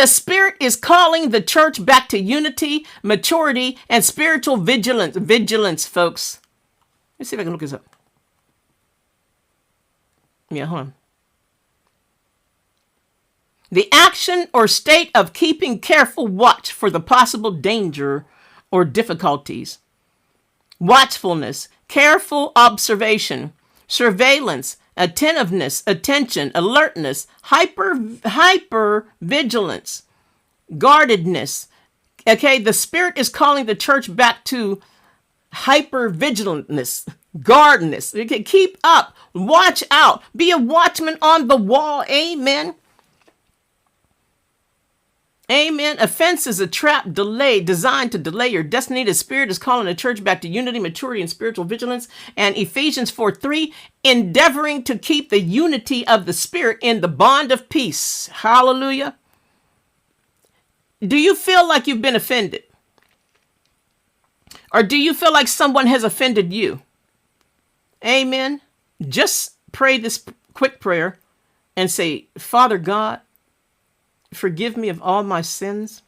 The Spirit is calling the church back to unity, maturity, and spiritual vigilance. Vigilance, folks. Let's see if I can look this up. Yeah, hold on. The action or state of keeping careful watch for the possible danger or difficulties. Watchfulness, careful observation, surveillance, attentiveness, attention, alertness, hyper vigilance, guardedness. Okay, the Spirit is calling the church back to hyper vigilantness, guardedness. Okay, keep up, watch out, be a watchman on the wall. Amen. Amen. Offense is a trap designed to delay your destiny. The Spirit is calling the church back to unity, maturity, and spiritual vigilance. And Ephesians 4:3, endeavoring to keep the unity of the Spirit in the bond of peace. Hallelujah. Do you feel like you've been offended? Or do you feel like someone has offended you? Amen. Just pray this quick prayer and say, Father God, forgive me of all my sins.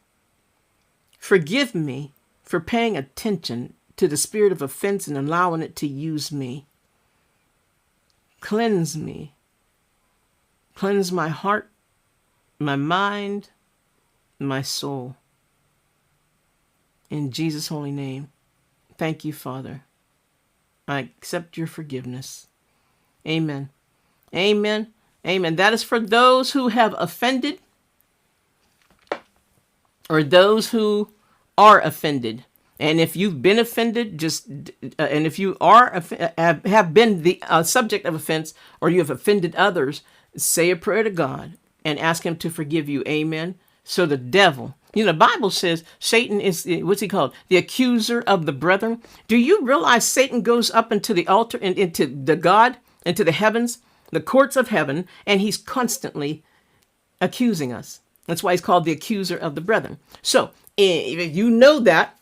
Forgive me for paying attention to the spirit of offense and allowing it to use me. Cleanse me. Cleanse my heart, my mind, my soul. In Jesus' holy name, thank you, Father. I accept your forgiveness. Amen. Amen. Amen. That is for those who have offended, or those who are offended. And if you've been offended, and if you have been the subject of offense, or you have offended others, say a prayer to God and ask him to forgive you. Amen. So the devil, the Bible says Satan is, what's he called? The accuser of the brethren. Do you realize Satan goes up into the altar and into the God, into the heavens, the courts of heaven, and he's constantly accusing us. That's why he's called the accuser of the brethren. So if you know that,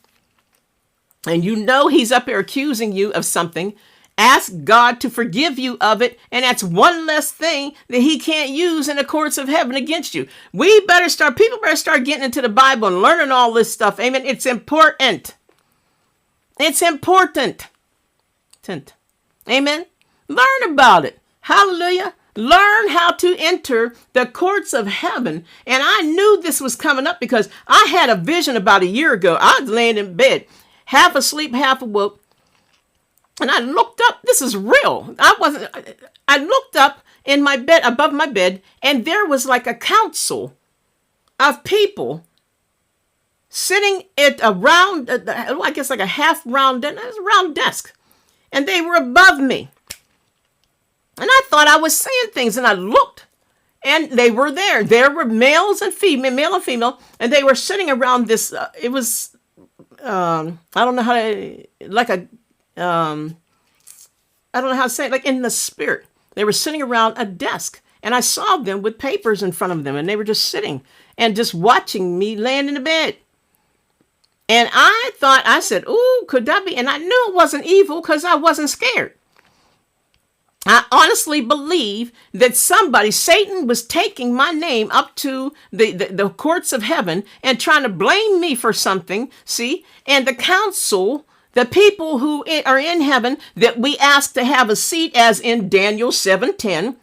and you know he's up here accusing you of something, ask God to forgive you of it. And that's one less thing that he can't use in the courts of heaven against you. People better start getting into the Bible and learning all this stuff. Amen. It's important. It's important. Amen. Learn about it. Hallelujah. Learn how to enter the courts of heaven. And I knew this was coming up because I had a vision about a year ago. I was laying in bed, half asleep, half awoke. And I looked up. This is real. I looked up in my bed, above my bed, and there was like a council of people sitting at a round, I guess like a half round, it was a round desk. And they were above me. And I thought I was saying things, and I looked, and they were there. There were males and male and female, and they were sitting around this. It was, I don't know how to, I don't know how to say it, like in the spirit. They were sitting around a desk, and I saw them with papers in front of them, and they were just sitting and just watching me laying in the bed. And I said, ooh, could that be? And I knew it wasn't evil because I wasn't scared. I honestly believe that Satan was taking my name up to the courts of heaven and trying to blame me for something. See, and the council, the people who are in heaven that we ask to have a seat, as in Daniel 7:10,